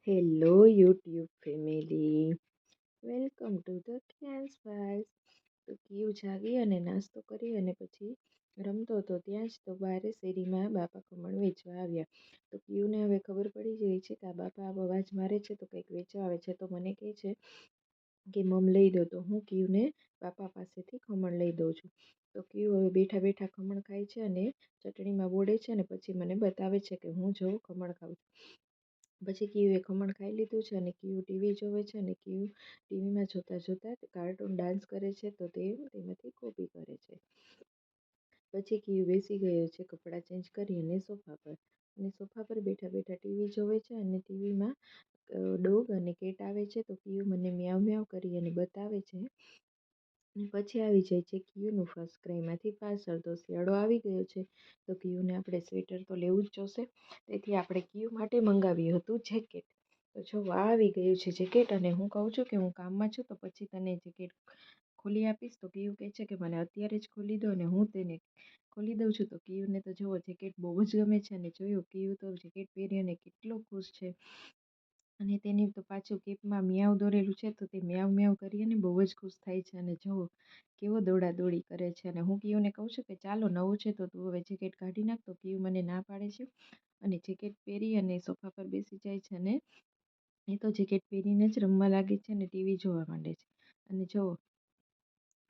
Hello YouTube family, welcome to the ક્યાન્સ વાઇસ. તો કીયું જાગી અને નાસ્તો કરી અને પછી રમતો હતો. ત્યાં જ તો બારે શેરીમાં બાપા ખમણ વેચવા આવ્યા. તો કીયુંને હવે ખબર પડી ગઈ છે કે આ બાપા અવાજ મારે છે તો કંઈક વેચવા આવે છે. તો મને કહે છે કે મમ લઈ દો. તો હું કીયુંને બાપા પાસેથી ખમણ લઈ દઉં છું. તો કીયું હવે બેઠા બેઠા ખમણ ખાય છે અને ચટણીમાં બોળે છે અને પછી મને બતાવે છે કે હું જો ખમણ ખાઉં છું. પછી કીયુએ ખમણ ખાઈ લીધું છે અને કીયું ટીવી જોવે છે અને કીયું ટીવીમાં જોતાં જોતાં કાર્ટૂન ડાન્સ કરે છે તો તે તેમાંથી કોપી કરે છે. પછી કીયું બેસી ગયો છે કપડાં ચેન્જ કરી અને સોફા પર બેઠા બેઠા ટીવી જોવે છે અને ટીવીમાં ડોગ અને કેટ આવે છે. તો કીયું મને મ્યાઉ મ્યાઉ કરી અને બતાવે છે. અને પછી આવી જાય છે કીયુનું ફર્સ્ટ ક્રાયમાંથી પાર્સલ. તો શિયાળો આવી ગયો છે તો કીયુને આપણે સ્વેટર તો લેવું જ જોશે. તેથી આપણે કીયું માટે મંગાવ્યું હતું જેકેટ. તો જો આ આવી ગયું છે જેકેટ અને હું કહું છું કે હું કામમાં છું તો પછી તને જેકેટ ખોલી આપીશ. તો કીયું કહે છે કે મને અત્યારે જ ખોલી દો અને હું તેને ખોલી દઉં છું. તો કીયુને તો જુઓ જેકેટ બહુ જ ગમે છે અને જોયું કીયું તો જેકેટ પહેરી અને કેટલો ખુશ છે. અને તેની તો પાછું કેપમાં મિયાઉ દોરેલું છે તો તે મિયાઉ મિયાઉ કરી અને બહુ જ ખુશ થાય છે. અને જુઓ કેવો દોડાદોડી કરે છે. અને હું કીયુંને કહું છું કે ચાલો નવું છે તો તું હવે જેકેટ કાઢી નાખ. તો કીયું મને ના પાડે છે અને જેકેટ પહેરી અને સોફા પર બેસી જાય છે અને એ તો જેકેટ પહેરીને જ રમવા લાગે છે અને ટીવી જોવા માંડે છે. અને જુઓ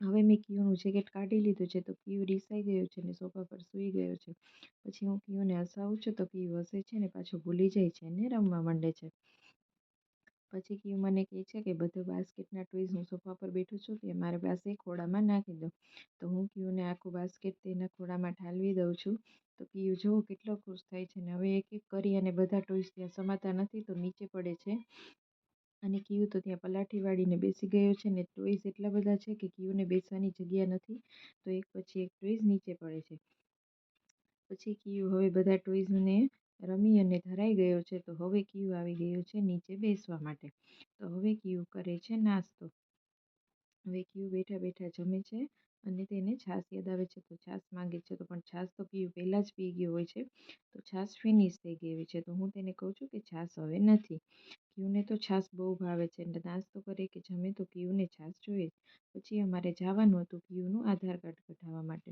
હવે મેં કીયુંનું જેકેટ કાઢી લીધું છે તો કીયું રીસાઈ ગયો છે અને સોફા પર સૂઈ ગયો છે. પછી હું કીયુંને હસાવું છું તો કીયું હસે છે ને પાછું ભૂલી જાય છે અને રમવા માંડે છે. પછી કીયું મને કહે છે કે બધું બાસ્કેટના ટોયઝ હું સોફા પર બેઠું છું તે મારી પાસે ખોળામાં નાખી દો. તો હું કીયુંને આખું બાસ્કેટ તેના ખોળામાં ઠાલવી દઉં છું. તો કીયું જુઓ કેટલો ખુશ થાય છે ને હવે એક એક કરી અને બધા ટોયઝ ત્યાં સમાતા નથી તો નીચે પડે છે. અને કીયું તો ત્યાં પલાઠી વાળીને બેસી ગયો છે ને ટોયઝ એટલા બધા છે કે કીયુંને બેસવાની જગ્યા નથી. તો એક પછી એક ટોયઝ નીચે પડે છે. પછી કીયું હવે બધા ટોયઝને રમી અને ધરાઈ ગયો છે. તો હવે કીયું આવી ગયો છે નીચે બેસવા માટે. તો હવે કીયું કરે છે નાસ્તો. હવે કીયું બેઠા બેઠા જમે છે અને તેને છાશ યાદ આવે છે તો છાશ માંગે છે. તો પણ છાશ તો કીયું પહેલાં જ પી ગયો હોય છે તો છાશ ફિનિશ થઈ ગઈ હોય છે. તો હું તેને કહું છું કે છાશ હવે નથી. કીયુંને તો છાશ બહુ ભાવે છે અને નાસ્તો કરે કે જમે તો કીયુંને છાશ જોઈએ. પછી અમારે જવાનું હતું કીયુંનું આધાર કાર્ડ કઢાવવા માટે.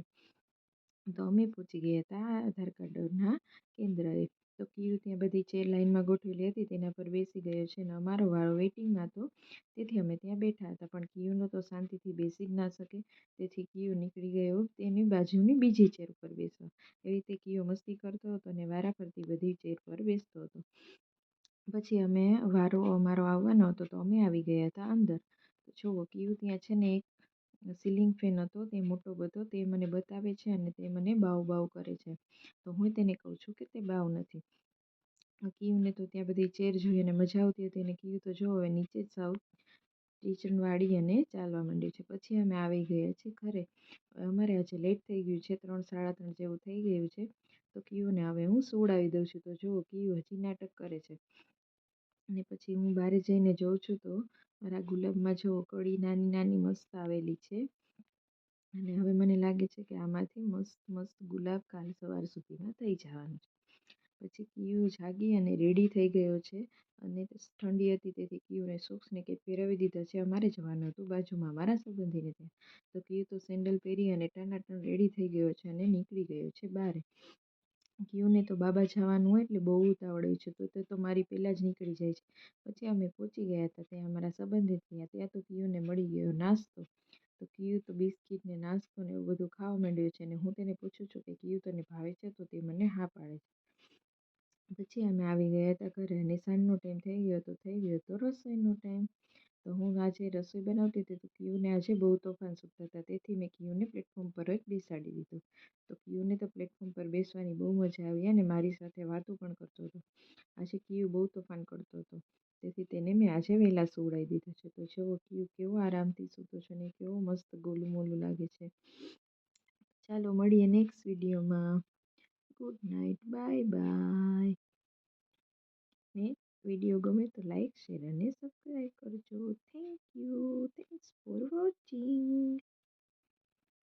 તો અમે પહોંચી ગયા હતા આધાર કાર્ડના કેન્દ્રએ. તો કીયું ત્યાં બધી ચેર લાઈનમાં ગોઠવેલી હતી તેના પર બેસી ગયો છે અને અમારો વારો વેઇટિંગમાં હતો. તેથી અમે ત્યાં બેઠા હતા પણ કીયુંનો તો શાંતિથી બેસી જ ના શકે. તેથી કીયું નીકળી ગયો તેની બાજુની બીજી ચેર પર બેસવા. એવી રીતે કીયું મસ્તી કરતો હતો અને વારાફરતી બધી ચેર પર બેસતો હતો. પછી વારો અમારો આવવાનો હતો તો અમે આવી ગયા હતા અંદર. તો જુઓ કીયું ત્યાં છે ને એક સીલિંગ ફેન હતો તે મોટો બધો તે મને બતાવે છે અને તે મને બાવ બાવ કરે છે. તો હું તેને કહું છું કે તે બાવ નથી. કીયુંને તો ત્યાં બધી ચેર જોઈ અને મજા આવતી હતી અને કીયું તો જો હવે નીચે જ સાવ ટીચણ વાળી અને ચાલવા માંડ્યું છે. પછી અમે આવી ગયા છીએ ઘરે. અમારે આજે લેટ થઈ ગયું છે 3 સાડા 3 જેવું થઈ ગયું છે. તો કીયુંને હવે હું સુવડાવી દઉં છું. તો જુઓ કીયું હજી નાટક કરે છે. અને પછી હું બહાર જઈને જોઉં છું તો મારા ગુલાબમાં જુઓ કળી નાની નાની મસ્ત આવેલી છે. અને હવે મને લાગે છે કે આમાંથી મસ્ત મસ્ત ગુલાબ કાલ સવાર સુધીમાં થઈ જવાનું છે. પછી કીયું જાગી અને રેડી થઈ ગયો છે અને ઠંડી હતી તેથી કીયુંને સોક્સ ને કેપ પહેરાવી દીધા છે. અમારે જવાનું હતું બાજુમાં મારા સંબંધીને ત્યાં. તો કીયું તો સેન્ડલ પહેરી અને ટનાટન રેડી થઈ ગયો છે અને નીકળી ગયો છે બહાર. કીયુંને તો બાબા જવાનું હોય એટલે બહુ ઉતાવળ હોય છે તો તે તો મારી પહેલાં જ નીકળી જાય છે. પછી અમે પહોંચી ગયા હતા ત્યાં અમારા સંબંધી ત્યાં તો કીયુંને મળી ગયો નાસ્તો. તો કીયું તો બિસ્કિટ ને નાસ્તો ને એવું બધું ખાવા માંડ્યું છે અને હું તેને પૂછું છું કે કીયું તને ભાવે છે તો તે મને હા પાડે છે. પછી અમે આવી ગયા હતા ઘરે અને સાંજનો ટાઈમ થઈ ગયો હતો રસોઈનો ટાઈમ. તો હું આજે રસોઈ બનાવતી હતી તો કીયુંને આજે બહુ તોફાન સુધતા હતા તેથી મેં કીયુંને પ્લેટફોર્મ પર જ બેસાડી દીધું. તો કીયુંને તો પ્લેટફોર્મ પર બેસવાની બહુ મજા આવી અને મારી સાથે વાતો પણ કરતો હતો. આજે કીયું બહુ તોફાન કરતો હતો તેથી તેને મેં આજે વહેલા સુવડાવી દીધો છે. તો જુઓ કીયું કેવો આરામથી સૂતો છે અને કેવો મસ્ત ગોલું મોલું લાગે છે. ચાલો મળીએ નેક્સ્ટ વિડીયોમાં. Good night, bye bye. ને વિડીયો ગમે તો લાઈક શેર અને સબસ્ક્રાઈબ કરજો. Thank you. Thanks for watching.